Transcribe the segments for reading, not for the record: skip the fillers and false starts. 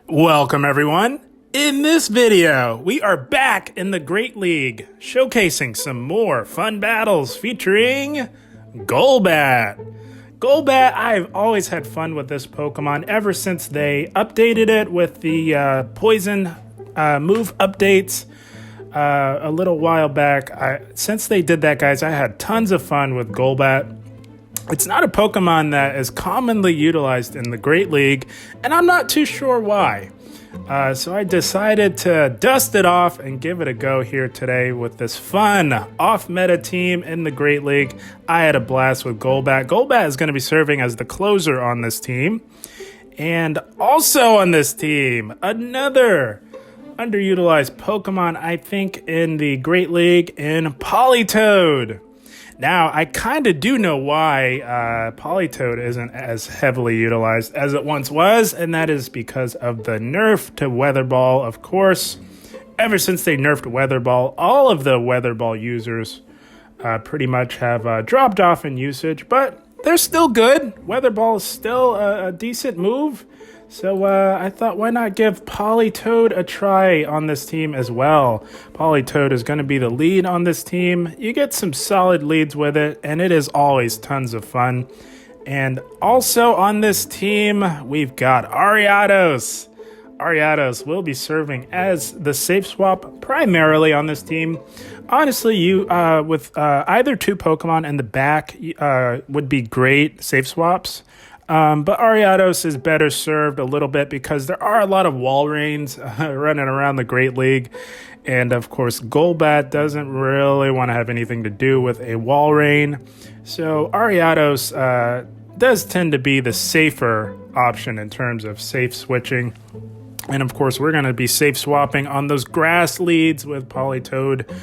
Welcome everyone. In this video, we are back in the Great League, showcasing some more fun battles featuring Golbat. Golbat, I've always had fun with this Pokemon ever since they updated it with the poison move updates a little while back. Since they did that, guys, I had tons of fun with Golbat. It's not a Pokemon that is commonly utilized in the Great League, and I'm not too sure why. So I decided to dust it off and give it a go here today with this fun off-meta team in the Great League. I had a blast with Golbat. Golbat is going to be serving as the closer on this team. And also on this team, another underutilized Pokemon, I think, in the Great League in Politoed. Now, I kind of do know why Politoed isn't as heavily utilized as it once was, and that is because of the nerf to Weather Ball, of course. Ever since they nerfed Weather Ball, all of the Weather Ball users pretty much have dropped off in usage, but they're still good. Weather Ball is still a decent move. So I thought, why not give Politoed a try on this team as well? Politoed is going to be the lead on this team. You get some solid leads with it, and it is always tons of fun. And also on this team, we've got Ariados. Ariados will be serving as the safe swap primarily on this team. Honestly, you with either two Pokemon in the back would be great safe swaps. But Ariados is better served a little bit because there are a lot of Walreins running around the Great League. And of course, Golbat doesn't really want to have anything to do with a Walrein. So Ariados does tend to be the safer option in terms of safe switching. And of course, we're going to be safe swapping on those grass leads with Politoed.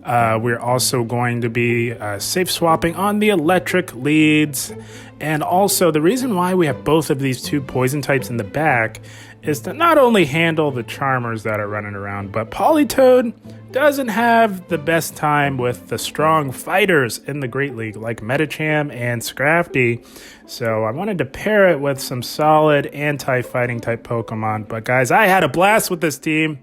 We're also going to be safe swapping on the electric leads. And also, the reason why we have both of these two poison types in the back is to not only handle the Charmers that are running around, but Politoed doesn't have the best time with the strong fighters in the Great League, like Medicham and Scrafty. So I wanted to pair it with some solid anti-fighting type Pokemon. But guys, I had a blast with this team.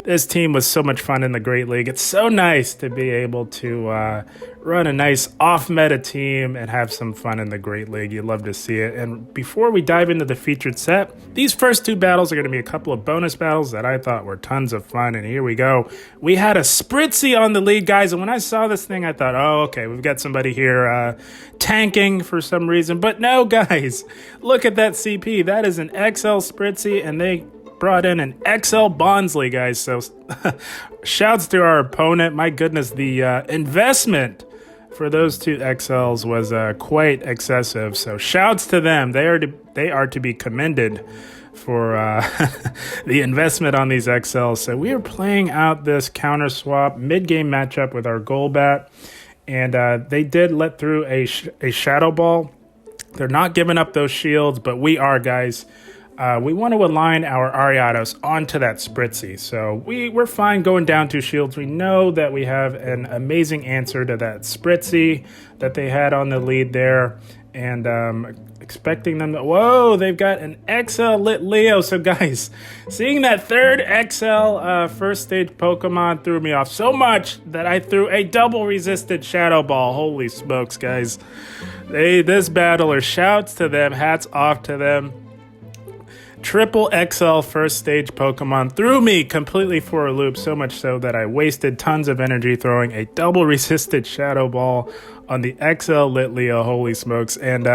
This team was so much fun in the Great League. It's so nice to be able to run a nice off-meta team and have some fun in the Great League. You love to see it. And before we dive into the featured set, these first two battles are going to be a couple of bonus battles that I thought were tons of fun. And here we go. We had a Spritzee on the lead, guys. And when I saw this thing, I thought, oh, okay, we've got somebody here tanking for some reason. But no, guys, look at that CP. That is an XL Spritzee, and they brought in an XL Bonsly, guys. So shouts to our opponent. My goodness, the investment for those two XLs was quite excessive. So shouts to them. They are to be commended for the investment on these XLs. So we are playing out this counter swap mid-game matchup with our Golbat, and they did let through a Shadow Ball. They're not giving up those shields, but we are, guys. We want to align our Ariados onto that Spritzee. So we're fine going down 2 shields. We know that we have an amazing answer to that Spritzee that they had on the lead there. And expecting them to... Whoa, they've got an XL Lit Leo. So guys, seeing that third XL first stage Pokemon threw me off so much that I threw a double resisted Shadow Ball. Holy smokes, guys. This battler, shouts to them, hats off to them. Triple XL first stage Pokemon threw me completely for a loop, so much so that I wasted tons of energy throwing a double resisted Shadow Ball on the XL Lit Leo. Holy smokes. And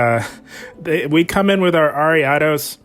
we come in with our Ariados,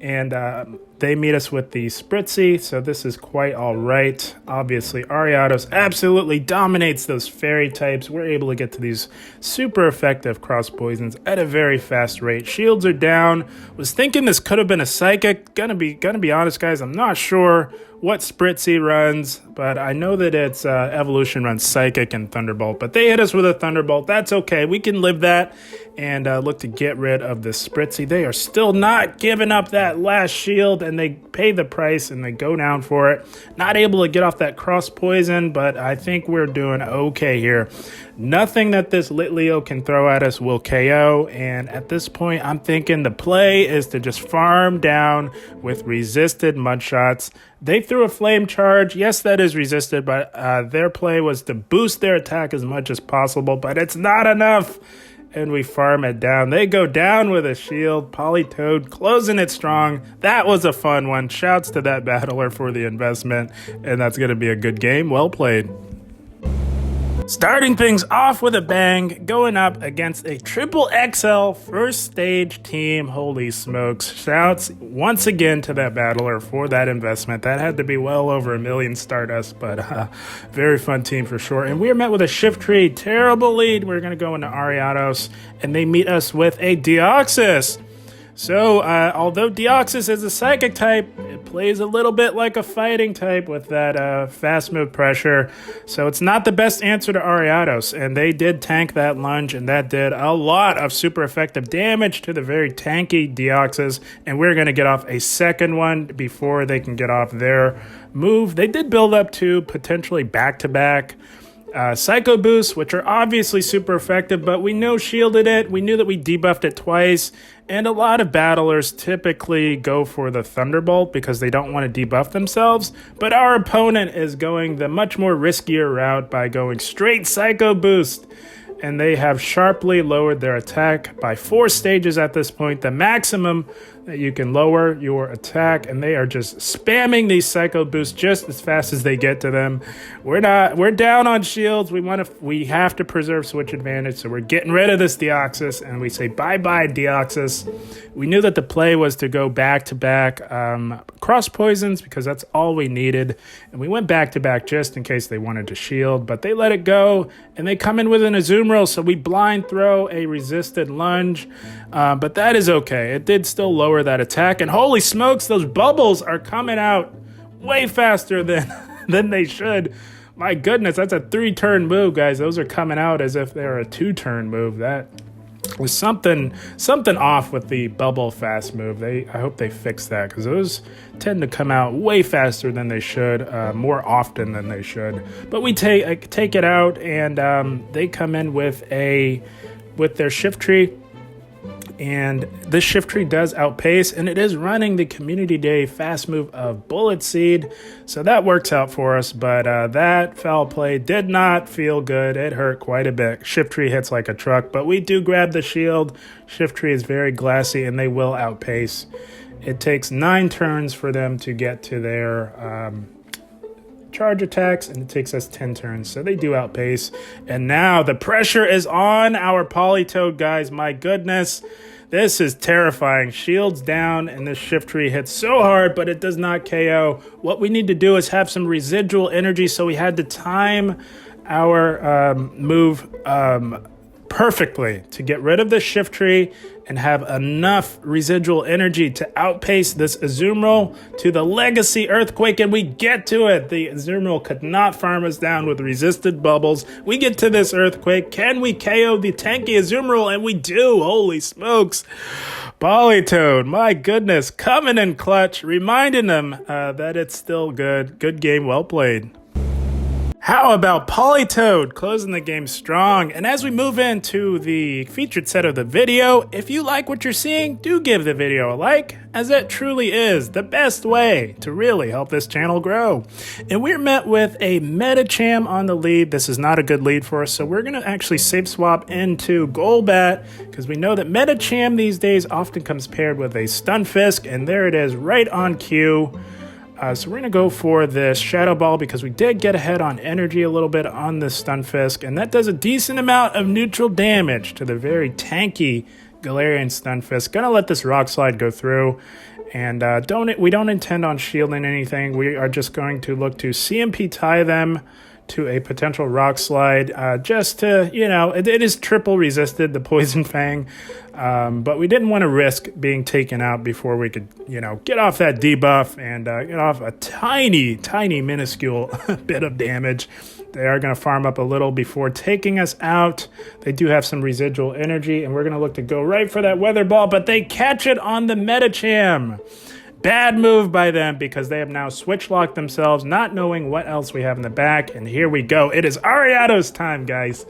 and they meet us with the Spritzee, so this is quite all right. Obviously, Ariados absolutely dominates those fairy types. We're able to get to these super effective cross poisons at a very fast rate. Shields are down. Was thinking this could have been a Psychic. Gonna be honest, guys, I'm not sure what Spritzee runs, but I know that it's Evolution runs Psychic and Thunderbolt, but they hit us with a Thunderbolt. That's okay. We can live that and look to get rid of the Spritzee. They are still not giving up that last shield, and they pay the price and they go down for it. Not able to get off that cross poison, but I think we're doing okay here. Nothing that this Litleo can throw at us will KO, and at this point I'm thinking the play is to just farm down with resisted mud shots. They threw a flame charge. Yes, that is resisted, but their play was to boost their attack as much as possible, but it's not enough. And we farm it down. They go down with a shield. Politoed closing it strong. That was a fun one. Shouts to that battler for the investment. And that's going to be a good game. Well played. Starting things off with a bang, going up against a triple XL first stage team. Holy smokes. Shouts once again to that battler for that investment. That had to be well over 1 million Stardust, but very fun team for sure. And we are met with a Shift Tree. Terrible lead. We're going to go into Ariados, and they meet us with a Deoxys. So, although Deoxys is a psychic type, it plays a little bit like a fighting type with that fast move pressure. So it's not the best answer to Ariados, and they did tank that lunge, and that did a lot of super effective damage to the very tanky Deoxys, and we're going to get off a second one before they can get off their move. They did build up to potentially back-to-back Psycho Boosts, which are obviously super effective, but we know shielded it. We knew that we debuffed it twice, and a lot of battlers typically go for the Thunderbolt because they don't want to debuff themselves, but our opponent is going the much more riskier route by going straight Psycho Boost, and they have sharply lowered their attack by 4 stages at this point, the maximum that you can lower your attack, and they are just spamming these Psycho Boosts just as fast as they get to them. We're down on shields. We have to preserve switch advantage, so we're getting rid of this Deoxys, and we say bye-bye Deoxys. We knew that the play was to go back-to-back cross poisons because that's all we needed, and we went back-to-back just in case they wanted to shield, but they let it go, and they come in with an Azumarill, so we blind throw a resisted lunge, but that is okay. It did still lower that attack, and holy smokes, those bubbles are coming out way faster than they should. My goodness, that's a 3-turn move, guys. Those are coming out as if they're a 2-turn move. That was something off with the bubble fast move. I hope they fix that because those tend to come out way faster than they should, more often than they should. But we take it out, and they come in with their Shift Tree. And this Shift Tree does outpace, and it is running the Community Day fast move of Bullet Seed, so that works out for us, but that foul play did not feel good. It hurt quite a bit. Shift Tree hits like a truck, but we do grab the shield. Shift Tree is very glassy, and they will outpace. It takes 9 turns for them to get to their charge attacks, and it takes us 10 turns, so they do outpace. And now the pressure is on our Politoed, guys. My goodness, this is terrifying. Shields down, and this Shift Tree hits so hard, but it does not KO. What we need to do is have some residual energy, so we had to time our move perfectly to get rid of the Shift Tree and have enough residual energy to outpace this Azumarill to the Legacy Earthquake, and we get to it. The Azumarill could not farm us down with resisted bubbles. We get to this Earthquake. Can we KO the tanky Azumarill? And we do. Holy smokes. Politoed, my goodness, coming in clutch, reminding them that it's still good. Good game, well played. How about Politoed closing the game strong? And as we move into the featured set of the video, if you like what you're seeing, do give the video a like, as it truly is the best way to really help this channel grow. And we're met with a Medicham on the lead. This is not a good lead for us, so we're going to actually safe swap into Golbat, because we know that Medicham these days often comes paired with a Stunfisk, and there it is right on cue. So we're going to go for this Shadow Ball because we did get ahead on energy a little bit on this Stunfisk, and that does a decent amount of neutral damage to the very tanky Galarian Stunfisk. Going to let this Rock Slide go through, and we don't intend on shielding anything. We are just going to look to CMP tie them to a potential Rock Slide, just to, it is triple resisted, the Poison Fang, but we didn't want to risk being taken out before we could, get off that debuff and get off a tiny, minuscule bit of damage. They are going to farm up a little before taking us out. They do have some residual energy, and we're going to look to go right for that Weather Ball, but they catch it on the Medicham. Bad move by them because they have now switch locked themselves, not knowing what else we have in the back. And here we go. It is Ariados time, guys.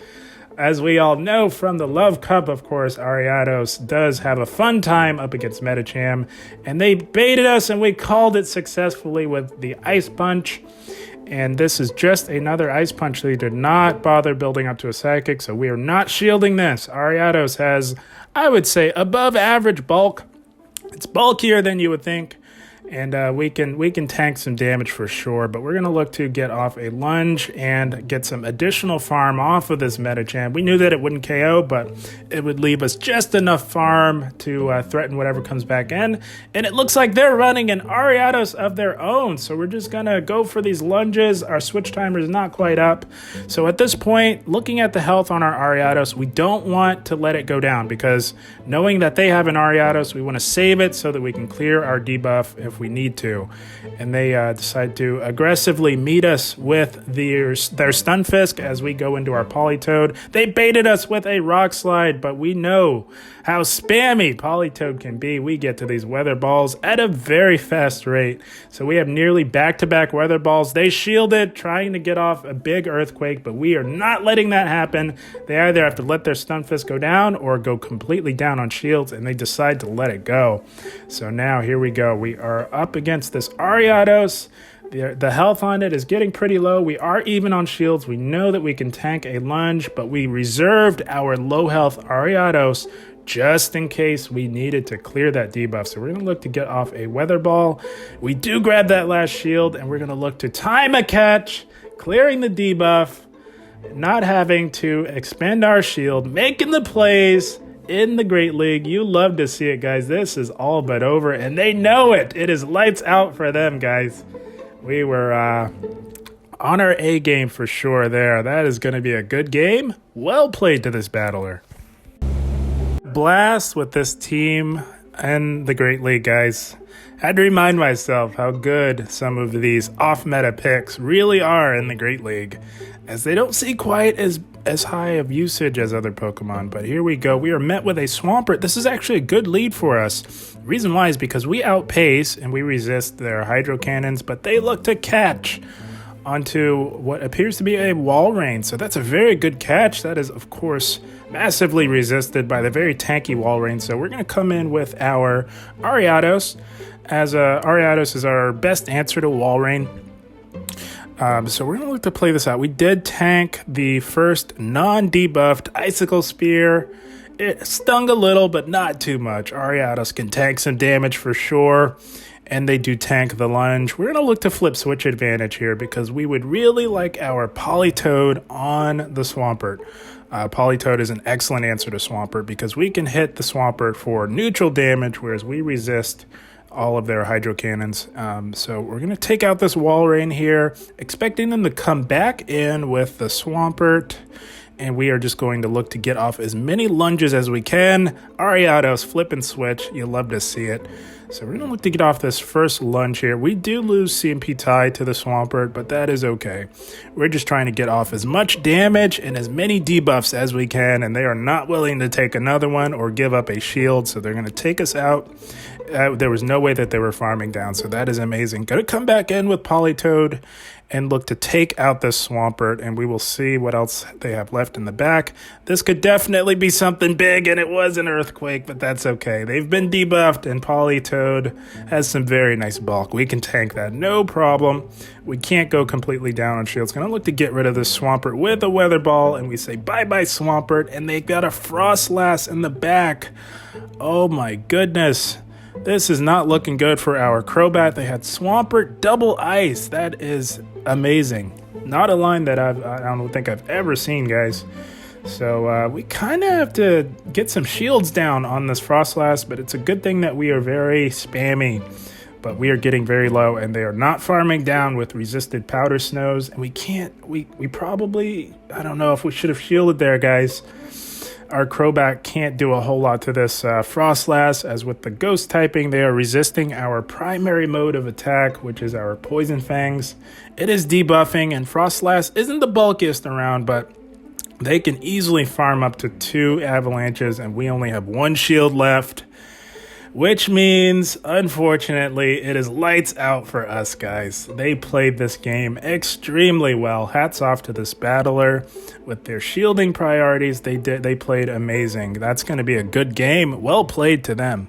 As we all know from the Love Cup, of course, Ariados does have a fun time up against Medicham. And they baited us and we called it successfully with the Ice Punch. And this is just another Ice Punch. They did not bother building up to a Psychic, so we are not shielding this. Ariados has, I would say, above average bulk. It's bulkier than you would think. And we can tank some damage for sure, but we're going to look to get off a lunge and get some additional farm off of this Medicham. We knew that it wouldn't KO, but it would leave us just enough farm to threaten whatever comes back in. And it looks like they're running an Ariados of their own, so we're just going to go for these lunges. Our switch timer is not quite up. So at this point, looking at the health on our Ariados, we don't want to let it go down because knowing that they have an Ariados, we want to save it so that we can clear our debuff if we need to. And they decide to aggressively meet us with their Stunfisk as we go into our Politoed. They baited us with a Rock Slide, but we know how spammy Politoed can be. We get to these Weather Balls at a very fast rate. So we have nearly back-to-back Weather Balls. They shielded, trying to get off a big Earthquake, but we are not letting that happen. They either have to let their Stunfisk go down or go completely down on shields, and they decide to let it go. So now here we go. We are up against this Ariados. The health on it is getting pretty low. We are even on shields. We know that we can tank a lunge, but we reserved our low health Ariados just in case we needed to clear that debuff. So we're going to look to get off a Weather Ball. We do grab that last shield, and we're going to look to time a catch, clearing the debuff, not having to expend our shield, making the plays in the Great League. You love to see it, guys. This is all but over, and they know it. It is lights out for them, guys. We were on our A game for sure there. That is going to be a good game. Well played to this battler. Blast with this team and the Great League, guys. Had to remind myself how good some of these off-meta picks really are in the Great League, as they don't see quite as high of usage as other Pokemon. But here we go. We are met with a Swampert. This is actually a good lead for us. The reason why is because we outpace and we resist their Hydro Cannons, but they look to catch onto what appears to be a Wall Rain. So that's a very good catch. That is, of course, massively resisted by the very tanky Wall Rain. So we're going to come in with our Ariados, as Ariados is our best answer to Wall Rain. So we're going to look to play this out. We did tank the first non-debuffed Icicle Spear. It stung a little, but not too much. Ariados can tank some damage for sure, and they do tank the lunge. We're going to look to flip switch advantage here because we would really like our Politoed on the Swampert. Politoed is an excellent answer to Swampert because we can hit the Swampert for neutral damage, whereas we resist all of their Hydro Cannons. So we're going to take out this Wall Rain here, expecting them to come back in with the Swampert. And we are just going to look to get off as many lunges as we can. Ariados, flip and switch. You love to see it. So we're going to look to get off this first lunge here. We do lose CMP tie to the Swampert, but that is okay. We're just trying to get off as much damage and as many debuffs as we can, and they are not willing to take another one or give up a shield, so they're going to take us out. There was no way that they were farming down, so that is amazing. Going to come back in with Politoed and look to take out this Swampert, and we will see what else they have left in the back. This could definitely be something big, and it was an Earthquake, but that's okay. They've been debuffed, and Politoed has some very nice bulk. We can tank that, no problem. We can't go completely down on shields. Gonna look to get rid of this Swampert with a Weather Ball, and we say bye-bye Swampert, and they got a Frostlass in the back. Oh my goodness. This is not looking good for our Crobat. They had Swampert double ice. That is amazing. Not a line that I don't think I've ever seen, guys. So we kind of have to get some shields down on this Frostlass, but it's a good thing that we are very spammy. But we are getting very low, and they are not farming down with resisted Powder Snows. And we can't, we probably, I don't know if we should have shielded there, guys. Our Crobat can't do a whole lot to this Frostlass, as with the Ghost typing, they are resisting our primary mode of attack, which is our Poison Fangs. It is debuffing, and Frostlass isn't the bulkiest around, but they can easily farm up to 2 Avalanches, and we only have 1 shield left. which means, unfortunately, it is lights out for us, guys. They played this game extremely well. Hats off to this battler with their shielding priorities. They played amazing. That's going to be a good game. Well played to them.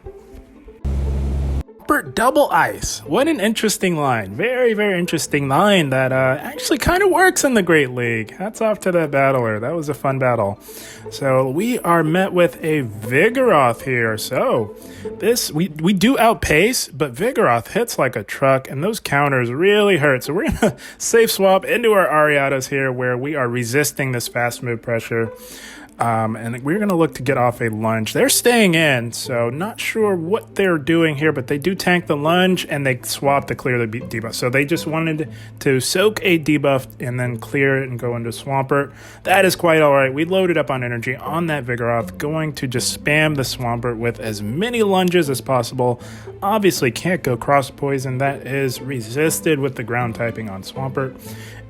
Double ice. What an interesting line. Very, very interesting line that actually kind of works in the Great League. Hats off to that battler. That was a fun battle. So we are met with a Vigoroth here. So this we do outpace, but Vigoroth hits like a truck, and those counters really hurt. So we're going to safe swap into our Ariados here, where we are resisting this fast move pressure. And we're going to look to get off a lunge. They're staying in, so not sure what they're doing here, but they do tank the lunge, and they swap to clear the debuff. So they just wanted to soak a debuff and then clear it and go into Swampert. That is quite all right. We loaded up on energy on that Vigoroth, going to just spam the Swampert with as many lunges as possible. Obviously can't go cross poison. That is resisted with the ground typing on Swampert.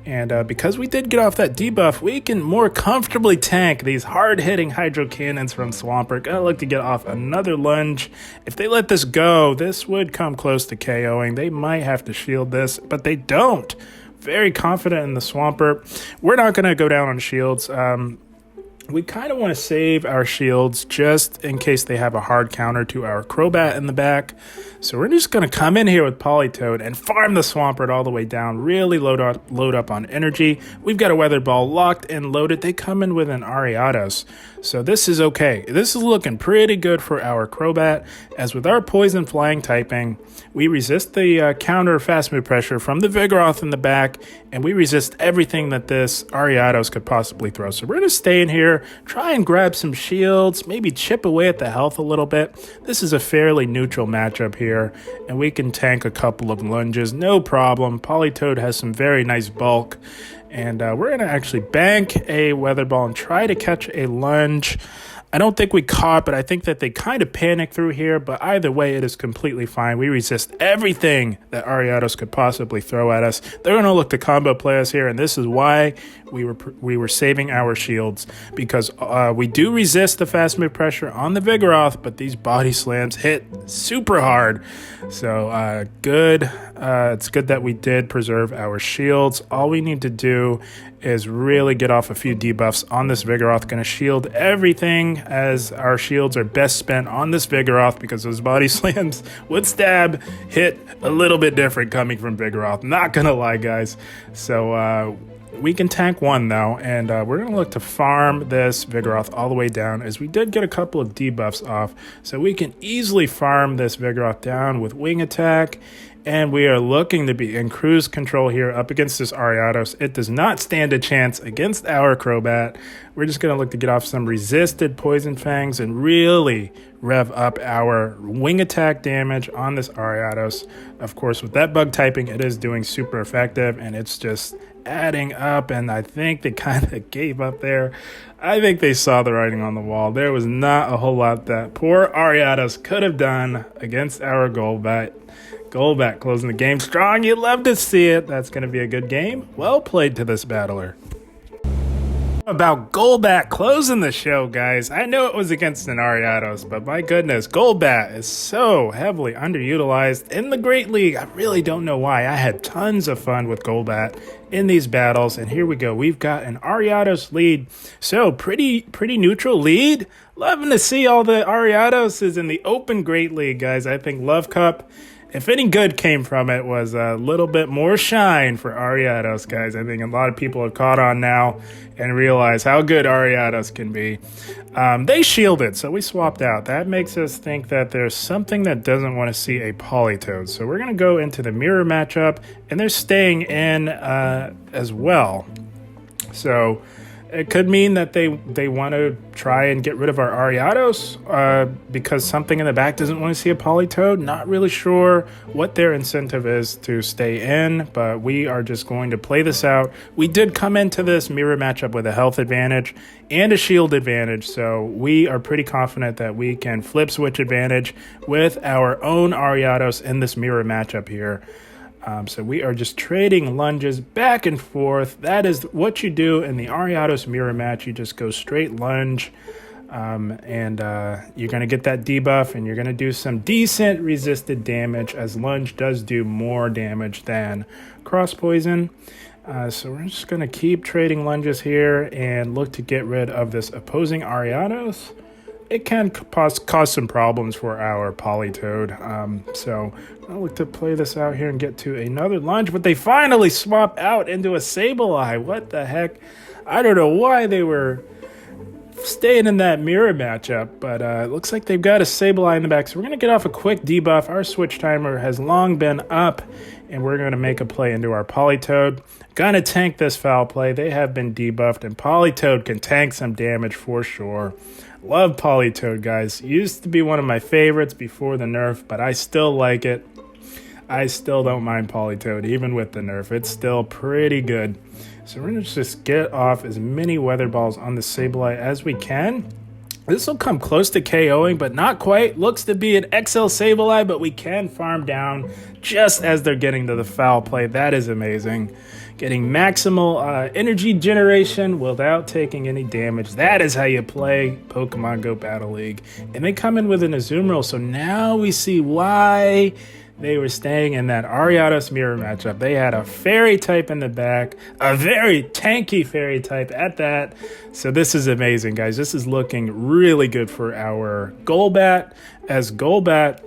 And because we did get off that debuff, we can more comfortably tank these hard-hitting Hydro Cannons from Swampert. Gotta look to get off another lunge. If they let this go, this would come close to KOing. They might have to shield this, but they don't. Very confident in the Swampert. We're not going to go down on shields. We kind of want to save our shields just in case they have a hard counter to our Crobat in the back. So we're just going to come in here with Politoed and farm the Swampert all the way down. Really load up on energy. We've got a Weather Ball locked and loaded. They come in with an Ariados. So this is okay. This is looking pretty good for our Crobat. As with our Poison Flying typing, we resist the counter fast move pressure from the Vigoroth in the back, and we resist everything that this Ariados could possibly throw. So we're going to stay in here, try and grab some shields, maybe chip away at the health a little bit. This is a fairly neutral matchup here, and we can tank a couple of lunges, no problem. Politoed has some very nice bulk, and we're going to actually bank a Weather Ball and try to catch a lunge. I don't think we caught, but I think that they kind of panicked through here. But either way, it is completely fine. We resist everything that Ariados could possibly throw at us. They're going to look to combo play us here, and this is why we were saving our shields, because we do resist the fast move pressure on the Vigoroth, but these body slams hit super hard. So good. It's good that we did preserve our shields. All we need to do is really get off a few debuffs on this Vigoroth. Going to shield everything, as our shields are best spent on this Vigoroth, because those body slams with stab hit a little bit different coming from Vigoroth. Not going to lie, guys. So we can tank one, though, and we're going to look to farm this Vigoroth all the way down, as we did get a couple of debuffs off. So we can easily farm this Vigoroth down with Wing Attack. And we are looking to be in cruise control here up against this Ariados. It does not stand a chance against our Crobat. We're just going to look to get off some resisted Poison Fangs and really rev up our Wing Attack damage on this Ariados. Of course, with that bug typing, it is doing super effective, and it's just adding up. And I think they kind of gave up there. I think they saw the writing on the wall. There was not a whole lot that poor Ariados could have done against our Golbat. Golbat closing the game strong. You'd love to see it. That's going to be a good game. Well played to this battler. About Golbat closing the show, guys. I know it was against an Ariados, but my goodness, Golbat is so heavily underutilized in the Great League. I really don't know why. I had tons of fun with Golbat in these battles, and here we go. We've got an Ariados lead. So pretty neutral lead. Loving to see all the Ariados in the open Great League, guys. I think Love Cup, if any good came from it, was a little bit more shine for Ariados, guys. I think a lot of people have caught on now and realize how good Ariados can be. They shielded, so we swapped out. That makes us think that there's something that doesn't want to see a Politoed. So we're going to go into the mirror matchup, and they're staying in as well. So it could mean that they want to try and get rid of our Ariados because something in the back doesn't want to see a Politoed. Not really sure what their incentive is to stay in, but we are just going to play this out. We did come into this mirror matchup with a health advantage and a shield advantage, so we are pretty confident that we can flip switch advantage with our own Ariados in this mirror matchup here. So we are just trading lunges back and forth. That is what you do in the Ariados mirror match. You just go straight lunge. and you're going to get that debuff, and you're going to do some decent resisted damage, as Lunge does do more damage than Cross Poison. So we're just going to keep trading lunges here and look to get rid of this opposing Ariados. It can cause some problems for our Politoed. So I'll look to play this out here and get to another lunge, but they finally swap out into a Sableye. What the heck? I don't know why they were staying in that mirror matchup, but it looks like they've got a Sableye in the back. So we're going to get off a quick debuff. Our switch timer has long been up, and we're going to make a play into our Politoed. Gonna tank this foul play. They have been debuffed, and Politoed can tank some damage for sure. Love Politoed, guys. Used to be one of my favorites before the nerf, but I still like it. I still don't mind Politoed, even with the nerf. It's still pretty good. So we're going to just get off as many Weather Balls on the Sableye as we can. This will come close to KOing, but not quite. Looks to be an XL Sableye, but we can farm down just as they're getting to the foul play. That is amazing. Getting maximal energy generation without taking any damage. That is how you play Pokemon Go Battle League. And they come in with an Azumarill, so now we see why they were staying in that Ariados mirror matchup. They had a fairy type in the back, a very tanky fairy type at that. So this is amazing, guys. This is looking really good for our Golbat, as Golbat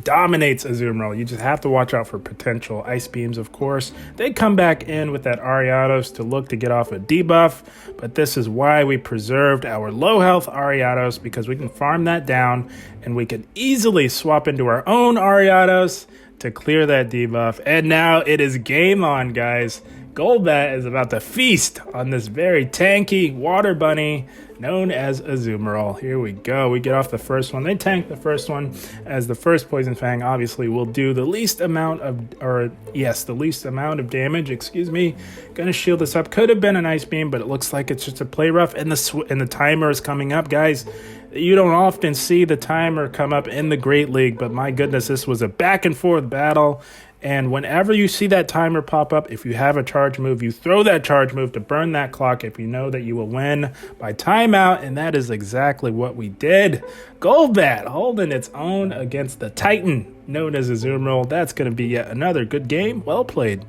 dominates Azumarill. You just have to watch out for potential Ice Beams, of course. They come back in with that Ariados to look to get off a debuff, but this is why we preserved our low health Ariados, because we can farm that down and we can easily swap into our own Ariados to clear that debuff. And now it is game on, guys. Golbat is about to feast on this very tanky water bunny known as Azumarill. Here we go. We get off the first one. They tank the first one, as the first Poison Fang obviously will do the least amount of, the least amount of damage, excuse me. Gonna shield this up. Could have been an Ice Beam, but it looks like it's just a play rough, and the timer is coming up, guys. You don't often see the timer come up in the Great League, but my goodness, this was a back and forth battle. And whenever you see that timer pop up, if you have a charge move, you throw that charge move to burn that clock if you know that you will win by timeout, and that is exactly what we did. Golbat holding its own against the Titan known as Azumarill. That's going to be yet another good game. Well played.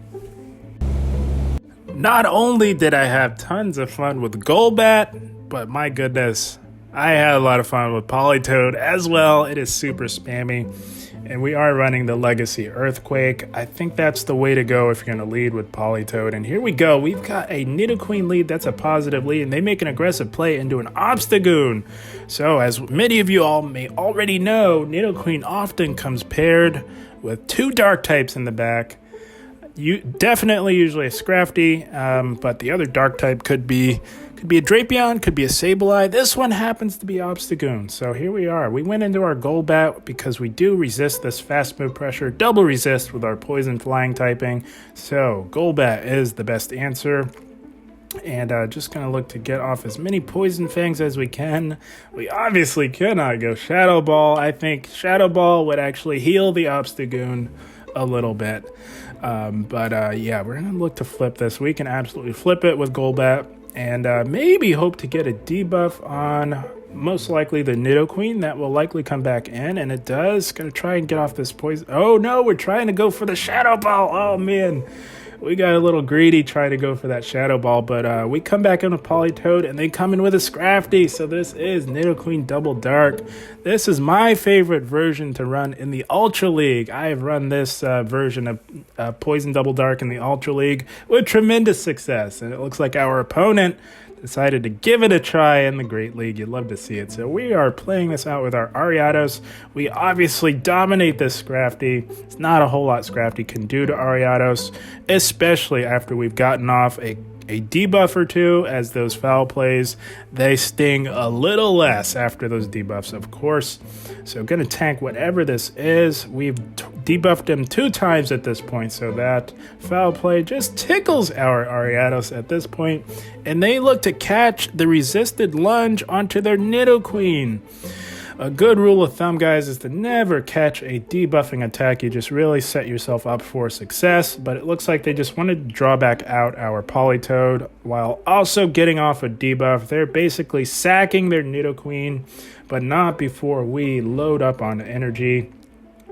Not only did I have tons of fun with Golbat, but my goodness, I had a lot of fun with Politoed as well. It is super spammy. And we are running the Legacy Earthquake. I think that's the way to go if you're going to lead with Politoed. And here we go. We've got a Nidoqueen lead. That's a positive lead. And they make an aggressive play into an Obstagoon. So as many of you all may already know, Nidoqueen often comes paired with two dark types in the back. Usually a Scrafty, but the other dark type could be a Drapion, could be a Sableye. This one happens to be Obstagoon. So here we are. We went into our Golbat because we do resist this fast move pressure, double resist with our Poison Flying typing. So Golbat is the best answer. And just going to look to get off as many Poison Fangs as we can. We obviously cannot go Shadow Ball. I think Shadow Ball would actually heal the Obstagoon a little bit. Yeah, we're going to look to flip this. We can absolutely flip it with Golbat. And maybe hope to get a debuff on most likely the Nidoqueen. That will likely come back in, and it does. Gonna try and get off this poison. Oh no, we're trying to go for the Shadow Ball. Oh man, we got a little greedy trying to go for that Shadow Ball, but we come back in with Politoed, and they come in with a Scrafty. So this is Nidoqueen Double Dark. This is my favorite version to run in the Ultra League. I have run this version of Poison Double Dark in the Ultra League with tremendous success, and it looks like our opponent decided to give it a try in the Great League. You'd love to see it. So we are playing this out with our Ariados. We obviously dominate this Scrafty. It's not a whole lot Scrafty can do to Ariados, especially after we've gotten off a debuff or two, as those foul plays, they sting a little less after those debuffs, of course. So going to tank whatever this is. We've debuffed him 2 times at this point, so that foul play just tickles our Ariados at this point, and they look to catch the resisted lunge onto their Nidoqueen. A good rule of thumb, guys, is to never catch a debuffing attack. You just really set yourself up for success. But it looks like they just wanted to draw back out our Politoed while also getting off a debuff. They're basically sacking their Nidoqueen, but not before we load up on energy.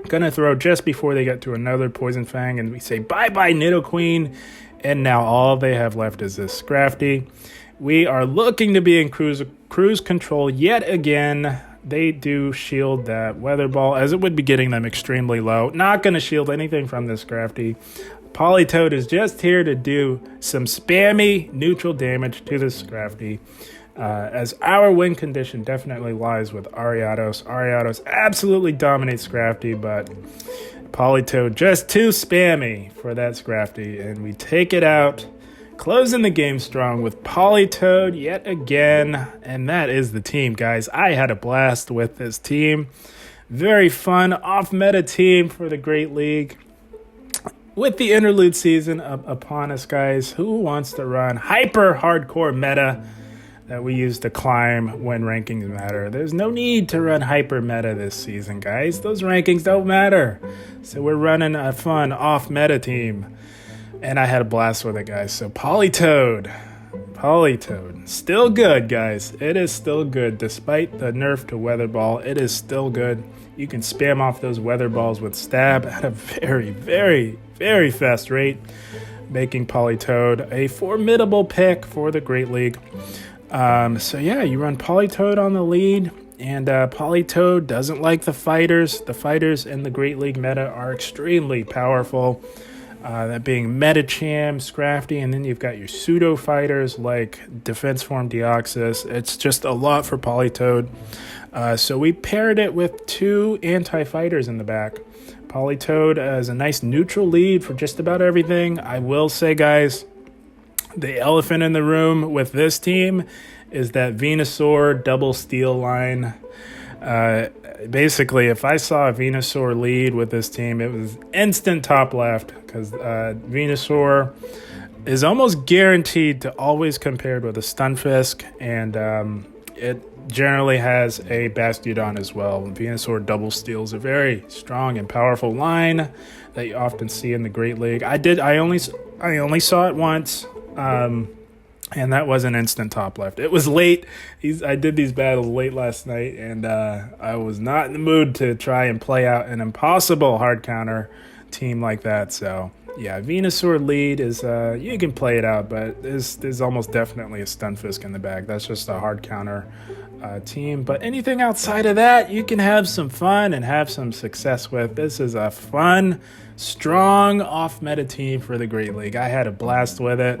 Gonna throw just before they get to another Poison Fang, and we say bye-bye Nidoqueen. And now all they have left is this Scrafty. We are looking to be in cruise control yet again. They do shield that Weather Ball, as it would be getting them extremely low. Not going to shield anything from this Scrafty. Politoed is just here to do some spammy neutral damage to this Scrafty. As our win condition definitely lies with Ariados. Ariados absolutely dominates Scrafty, but Politoed just too spammy for that Scrafty. And we take it out. Closing the game strong with Politoed yet again, and that is the team, guys. I had a blast with this team. Very fun off-meta team for the Great League. With the interlude season upon us, guys, who wants to run hyper-hardcore meta that we use to climb when rankings matter? There's no need to run hyper-meta this season, guys. Those rankings don't matter. So we're running a fun off-meta team. And I had a blast with it, guys. So Politoed, still good, guys. It is still good. Despite the nerf to Weather Ball, it is still good. You can spam off those Weather Balls with Stab at a very, very, very fast rate, making Politoed a formidable pick for the Great League. So yeah, you run Politoed on the lead, and Politoed doesn't like the fighters. The fighters in the Great League meta are extremely powerful. That being Metacham, Scrafty, and then you've got your pseudo fighters like Defense Form Deoxys. It's just a lot for Politoed. So we paired it with two anti-fighters in the back. Politoed as a nice neutral lead for just about everything. I will say, guys, the elephant in the room with this team is that Venusaur double steal line. Basically, if I saw a Venusaur lead with this team, it was instant top left, because Venusaur is almost guaranteed to always compared with a Stunfisk, and it generally has a Bastiodon as well. Venusaur double steals a very strong and powerful line that you often see in the Great League. I only saw it once. And that was an instant top left. It was late. I did these battles late last night, and I was not in the mood to try and play out an impossible hard counter team like that. So, yeah, Venusaur lead is, you can play it out, but there's almost definitely a Stunfisk in the bag. That's just a hard counter team. But anything outside of that, you can have some fun and have some success with. This is a fun, strong off-meta team for the Great League. I had a blast with it.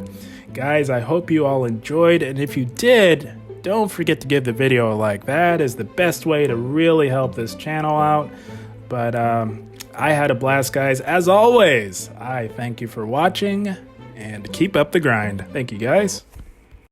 Guys, I hope you all enjoyed, and if you did, don't forget to give the video a like. That is the best way to really help this channel out. But I had a blast, guys. As always, I thank you for watching, and keep up the grind. Thank you, guys.